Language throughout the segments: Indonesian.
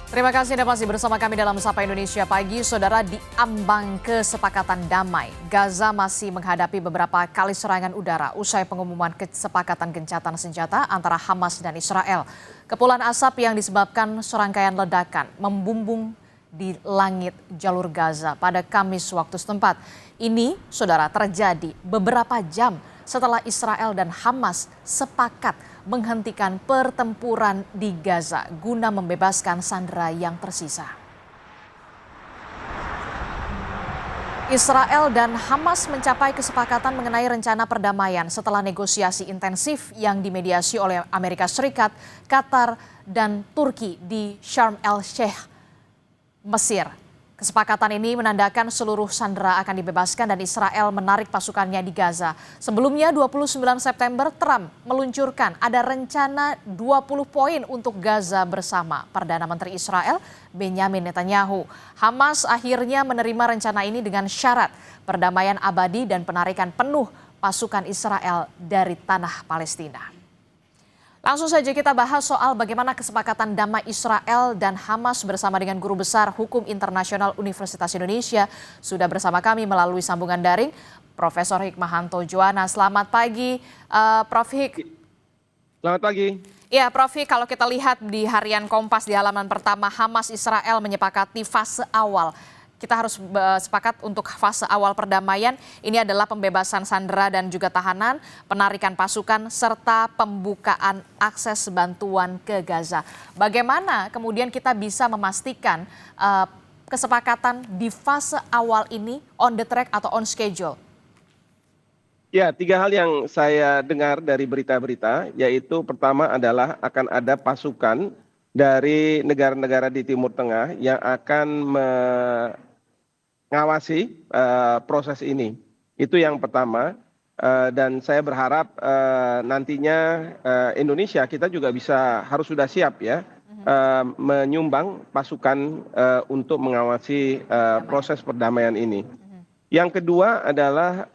Terima kasih Anda masih bersama kami dalam Sapa Indonesia Pagi. Saudara, di ambang kesepakatan damai, Gaza masih menghadapi beberapa kali serangan udara usai pengumuman kesepakatan gencatan senjata antara Hamas dan Israel. Kepulan asap yang disebabkan serangkaian ledakan membumbung di langit jalur Gaza pada Kamis waktu setempat. Ini, saudara, terjadi beberapa jam setelah Israel dan Hamas sepakat menghentikan pertempuran di Gaza guna membebaskan sandera yang tersisa. Israel dan Hamas mencapai kesepakatan mengenai rencana perdamaian setelah negosiasi intensif yang dimediasi oleh Amerika Serikat, Qatar, dan Turki di Sharm el-Sheikh, Mesir. Kesepakatan ini menandakan seluruh sandera akan dibebaskan dan Israel menarik pasukannya di Gaza. Sebelumnya 29 September Trump meluncurkan ada rencana 20 poin untuk Gaza bersama Perdana Menteri Israel Benjamin Netanyahu. Hamas akhirnya menerima rencana ini dengan syarat perdamaian abadi dan penarikan penuh pasukan Israel dari tanah Palestina. Langsung saja kita bahas soal bagaimana kesepakatan damai Israel dan Hamas bersama dengan Guru Besar Hukum Internasional Universitas Indonesia. Sudah bersama kami melalui sambungan daring, Profesor Hikmahanto Juwana. Selamat pagi, Prof. Hik. Selamat pagi. Ya, Prof. Hik, kalau kita lihat di harian Kompas di halaman pertama, Hamas Israel menyepakati fase awal. Kita harus sepakat untuk fase awal perdamaian. Ini adalah pembebasan sandera dan juga tahanan, penarikan pasukan, serta pembukaan akses bantuan ke Gaza. Bagaimana kemudian kita bisa memastikan kesepakatan di fase awal ini on the track atau on schedule? Ya, 3 hal yang saya dengar dari berita-berita, yaitu pertama adalah akan ada pasukan dari negara-negara di Timur Tengah yang akan mengawasi proses ini. Itu yang pertama, dan saya berharap nantinya Indonesia kita juga harus sudah siap ya, menyumbang pasukan untuk mengawasi proses perdamaian ini. Yang kedua adalah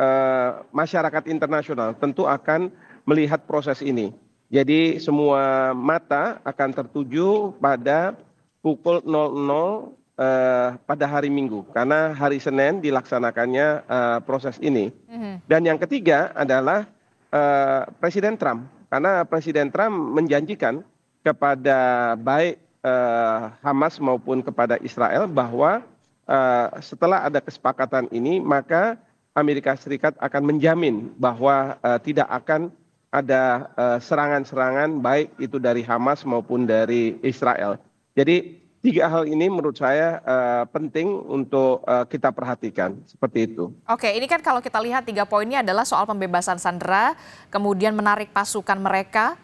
masyarakat internasional tentu akan melihat proses ini. Jadi semua mata akan tertuju pada pukul 00 pada hari Minggu, karena hari Senin dilaksanakannya proses ini. Dan yang ketiga adalah Presiden Trump, karena Presiden Trump menjanjikan kepada baik Hamas maupun kepada Israel bahwa setelah ada kesepakatan ini, maka Amerika Serikat akan menjamin bahwa tidak akan ada serangan-serangan baik itu dari Hamas maupun dari Israel. Jadi 3 hal ini menurut saya penting untuk kita perhatikan, seperti itu. Oke, ini kan kalau kita lihat 3 poinnya adalah soal pembebasan sandera, kemudian menarik pasukan mereka,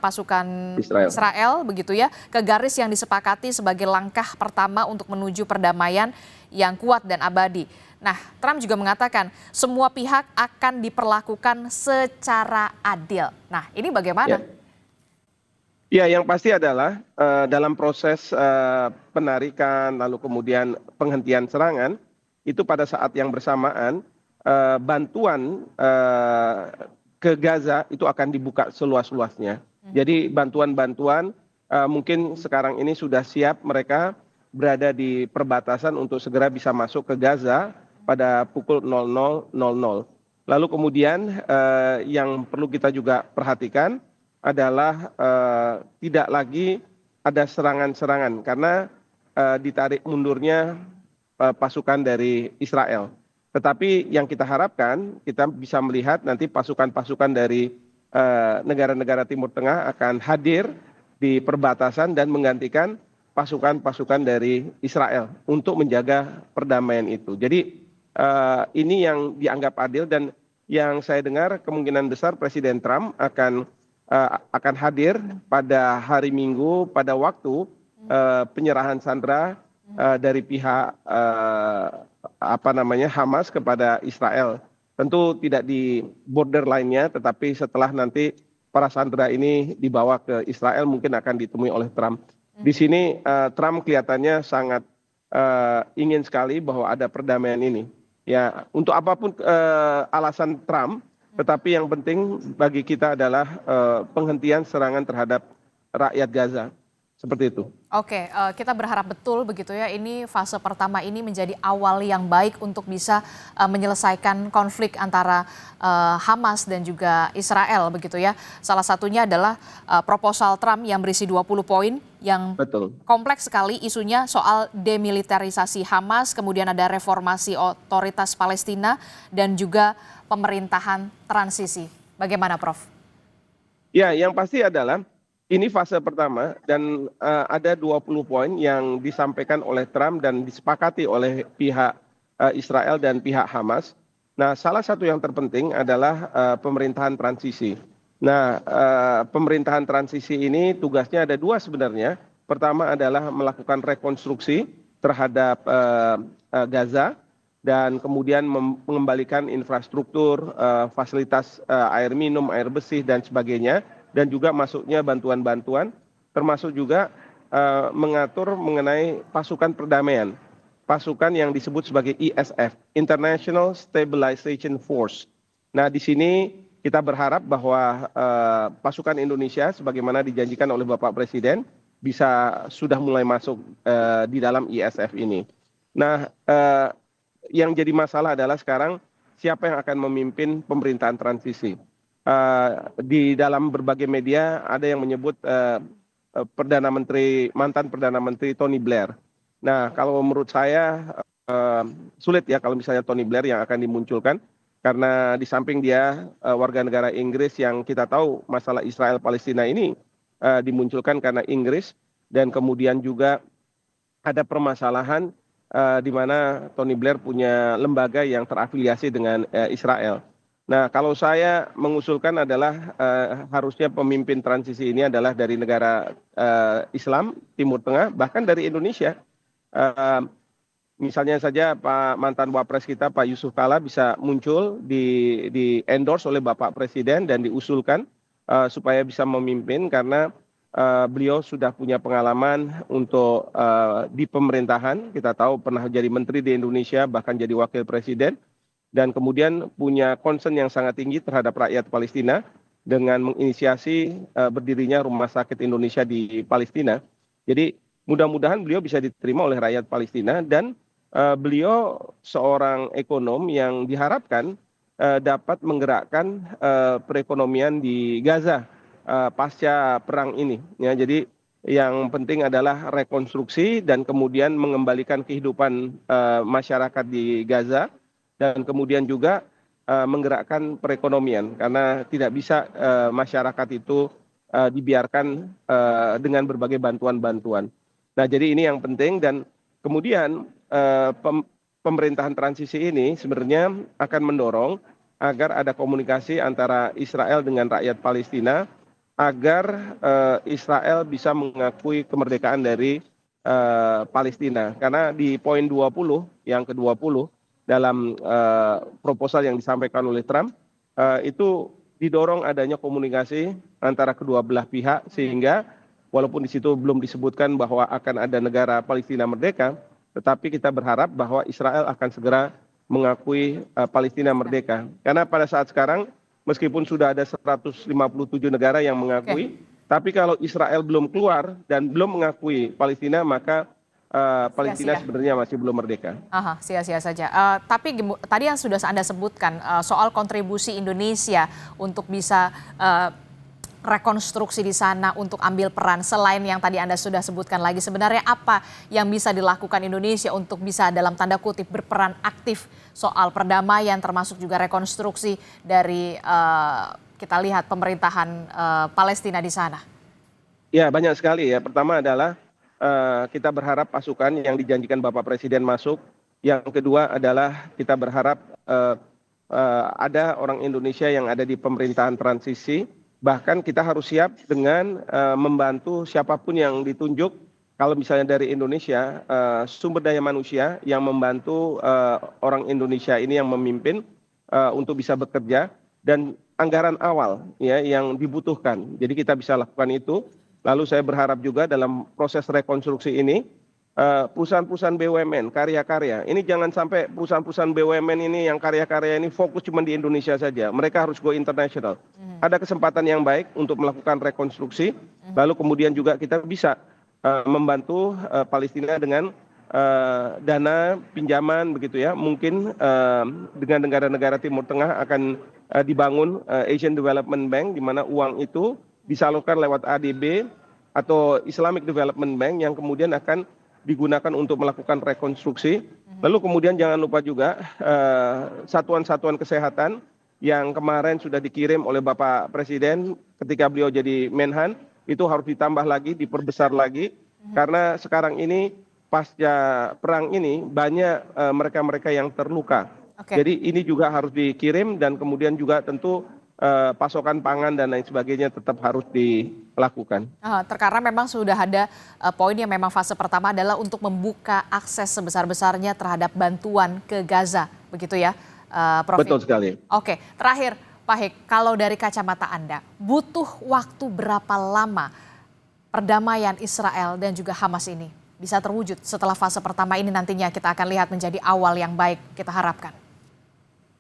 pasukan Israel begitu ya, ke garis yang disepakati sebagai langkah pertama untuk menuju perdamaian yang kuat dan abadi. Nah, Trump juga mengatakan semua pihak akan diperlakukan secara adil. Nah, ini bagaimana? Ya, yang pasti adalah dalam proses penarikan lalu kemudian penghentian serangan, itu pada saat yang bersamaan bantuan ke Gaza itu akan dibuka seluas-luasnya. Jadi bantuan-bantuan mungkin sekarang ini sudah siap, mereka berada di perbatasan untuk segera bisa masuk ke Gaza pada pukul 00.00. Lalu kemudian yang perlu kita juga perhatikan adalah tidak lagi ada serangan-serangan karena ditarik mundurnya pasukan dari Israel. Tetapi yang kita harapkan, kita bisa melihat nanti pasukan-pasukan dari negara-negara Timur Tengah akan hadir di perbatasan dan menggantikan pasukan-pasukan dari Israel untuk menjaga perdamaian itu. Jadi ini yang dianggap adil, dan yang saya dengar kemungkinan besar Presiden Trump akan hadir pada hari Minggu pada waktu penyerahan sandera dari pihak Hamas kepada Israel. Tentu tidak di border lainnya, tetapi setelah nanti para sandera ini dibawa ke Israel mungkin akan ditemui oleh Trump. Di sini Trump kelihatannya sangat ingin sekali bahwa ada perdamaian ini. Ya, untuk apapun alasan Trump, tetapi yang penting bagi kita adalah penghentian serangan terhadap rakyat Gaza. Seperti itu. Oke, kita berharap betul begitu ya, ini fase pertama ini menjadi awal yang baik untuk bisa menyelesaikan konflik antara Hamas dan juga Israel begitu ya. Salah satunya adalah proposal Trump yang berisi 20 poin yang Betul. kompleks sekali isunya soal demilitarisasi Hamas, kemudian ada reformasi otoritas Palestina dan juga pemerintahan transisi. Bagaimana, Prof? Ya, yang pasti adalah ini fase pertama dan ada 20 poin yang disampaikan oleh Trump dan disepakati oleh pihak Israel dan pihak Hamas. Nah, salah satu yang terpenting adalah pemerintahan transisi. Nah, pemerintahan transisi ini tugasnya ada dua sebenarnya. Pertama adalah melakukan rekonstruksi terhadap Gaza dan kemudian mengembalikan infrastruktur, fasilitas air minum, air bersih dan sebagainya, dan juga masuknya bantuan-bantuan, termasuk juga mengatur mengenai pasukan perdamaian, pasukan yang disebut sebagai ISF, International Stabilization Force. Nah, di sini kita berharap bahwa pasukan Indonesia, sebagaimana dijanjikan oleh Bapak Presiden, bisa sudah mulai masuk di dalam ISF ini. Nah, yang jadi masalah adalah sekarang siapa yang akan memimpin pemerintahan transisi. Di dalam berbagai media ada yang menyebut mantan Perdana Menteri Tony Blair. Nah, kalau menurut saya sulit ya kalau misalnya Tony Blair yang akan dimunculkan, karena di samping dia warga negara Inggris yang kita tahu masalah Israel Palestina ini dimunculkan karena Inggris, dan kemudian juga ada permasalahan di mana Tony Blair punya lembaga yang terafiliasi dengan Israel. Nah, kalau saya mengusulkan adalah harusnya pemimpin transisi ini adalah dari negara Islam Timur Tengah, bahkan dari Indonesia. Misalnya saja Pak mantan Wapres kita Pak Yusuf Kalla bisa muncul di endorse oleh Bapak Presiden dan diusulkan supaya bisa memimpin, karena beliau sudah punya pengalaman untuk di pemerintahan. Kita tahu pernah jadi menteri di Indonesia, bahkan jadi wakil presiden, dan kemudian punya concern yang sangat tinggi terhadap rakyat Palestina dengan menginisiasi berdirinya Rumah Sakit Indonesia di Palestina. Jadi mudah-mudahan beliau bisa diterima oleh rakyat Palestina, dan beliau seorang ekonom yang diharapkan dapat menggerakkan perekonomian di Gaza pasca perang ini. Ya, jadi yang penting adalah rekonstruksi dan kemudian mengembalikan kehidupan masyarakat di Gaza, dan kemudian juga menggerakkan perekonomian, karena tidak bisa masyarakat itu dibiarkan dengan berbagai bantuan-bantuan. Nah, jadi ini yang penting, dan kemudian pemerintahan transisi ini sebenarnya akan mendorong agar ada komunikasi antara Israel dengan rakyat Palestina, agar Israel bisa mengakui kemerdekaan dari Palestina. Karena di poin 20, yang ke-20, dalam proposal yang disampaikan oleh Trump, itu didorong adanya komunikasi antara kedua belah pihak, sehingga walaupun di situ belum disebutkan bahwa akan ada negara Palestina merdeka, tetapi kita berharap bahwa Israel akan segera mengakui Palestina merdeka. Karena pada saat sekarang, meskipun sudah ada 157 negara yang mengakui, tapi kalau Israel belum keluar dan belum mengakui Palestina, maka Palestina sebenarnya masih belum merdeka. Sia-sia saja. Tapi tadi yang sudah Anda sebutkan soal kontribusi Indonesia untuk bisa rekonstruksi di sana, untuk ambil peran selain yang tadi Anda sudah sebutkan lagi, sebenarnya apa yang bisa dilakukan Indonesia untuk bisa dalam tanda kutip berperan aktif soal perdamaian, termasuk juga rekonstruksi dari kita lihat pemerintahan Palestina di sana? Ya, banyak sekali ya. Pertama adalah kita berharap pasukan yang dijanjikan Bapak Presiden masuk. Yang kedua adalah kita berharap ada orang Indonesia yang ada di pemerintahan transisi. Bahkan kita harus siap dengan membantu siapapun yang ditunjuk. Kalau misalnya dari Indonesia, sumber daya manusia yang membantu orang Indonesia ini yang memimpin untuk bisa bekerja, dan anggaran awal ya yang dibutuhkan. Jadi kita bisa lakukan itu. Lalu saya berharap juga dalam proses rekonstruksi ini, perusahaan-perusahaan BUMN, karya-karya, ini jangan sampai perusahaan-perusahaan BUMN ini yang karya-karya ini fokus cuma di Indonesia saja. Mereka harus go international. Ada kesempatan yang baik untuk melakukan rekonstruksi, lalu kemudian juga kita bisa membantu Palestina dengan dana pinjaman begitu ya. Mungkin dengan negara-negara Timur Tengah akan dibangun Asian Development Bank, di mana uang itu disalurkan lewat ADB atau Islamic Development Bank yang kemudian akan digunakan untuk melakukan rekonstruksi. Lalu kemudian jangan lupa juga satuan-satuan kesehatan yang kemarin sudah dikirim oleh Bapak Presiden ketika beliau jadi Menhan, itu harus ditambah lagi, diperbesar lagi, karena sekarang ini pasca perang ini banyak mereka-mereka yang terluka. Jadi ini juga harus dikirim, dan kemudian juga tentu pasokan pangan dan lain sebagainya tetap harus dilakukan. Karena memang sudah ada poin yang memang fase pertama adalah untuk membuka akses sebesar-besarnya terhadap bantuan ke Gaza, begitu ya, Prof? Betul sekali. Oke, terakhir Pak Hik, kalau dari kacamata Anda, butuh waktu berapa lama perdamaian Israel dan juga Hamas ini bisa terwujud setelah fase pertama ini nantinya kita akan lihat menjadi awal yang baik kita harapkan?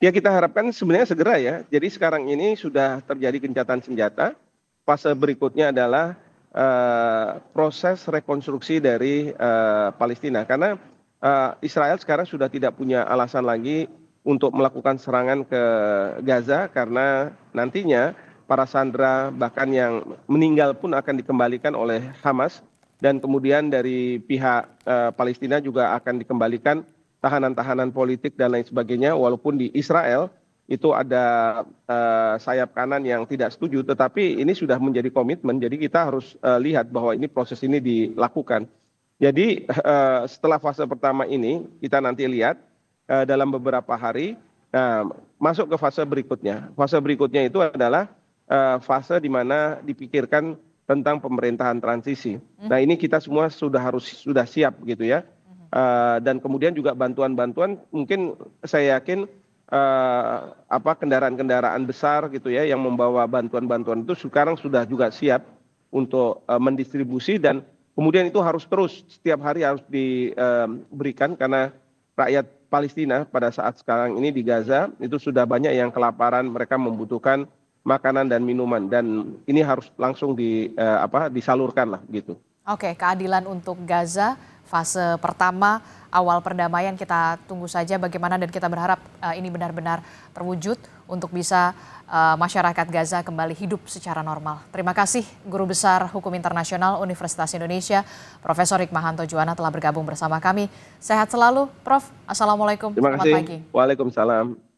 Ya, kita harapkan sebenarnya segera ya. Jadi sekarang ini sudah terjadi gencatan senjata. Fase berikutnya adalah proses rekonstruksi dari Palestina. Karena Israel sekarang sudah tidak punya alasan lagi untuk melakukan serangan ke Gaza, karena nantinya para sandera bahkan yang meninggal pun akan dikembalikan oleh Hamas. Dan kemudian dari pihak Palestina juga akan dikembalikan tahanan-tahanan politik dan lain sebagainya, walaupun di Israel itu ada sayap kanan yang tidak setuju, tetapi ini sudah menjadi komitmen, jadi kita harus lihat bahwa ini proses ini dilakukan. Jadi setelah fase pertama ini kita nanti lihat dalam beberapa hari, masuk ke fase berikutnya. Fase berikutnya itu adalah fase di mana dipikirkan tentang pemerintahan transisi. Nah, ini kita semua sudah siap gitu ya. Dan kemudian juga bantuan-bantuan, mungkin saya yakin kendaraan-kendaraan besar gitu ya yang membawa bantuan-bantuan itu sekarang sudah juga siap untuk mendistribusi, dan kemudian itu harus terus setiap hari harus diberikan, karena rakyat Palestina pada saat sekarang ini di Gaza itu sudah banyak yang kelaparan, mereka membutuhkan makanan dan minuman, dan ini harus langsung disalurkan lah gitu. Oke, keadilan untuk Gaza fase pertama awal perdamaian, kita tunggu saja bagaimana, dan kita berharap ini benar-benar terwujud untuk bisa masyarakat Gaza kembali hidup secara normal. Terima kasih Guru Besar Hukum Internasional Universitas Indonesia, Profesor Hikmahanto Juwana telah bergabung bersama kami. Sehat selalu, Prof. Assalamualaikum. Terima kasih. Selamat pagi. Waalaikumsalam.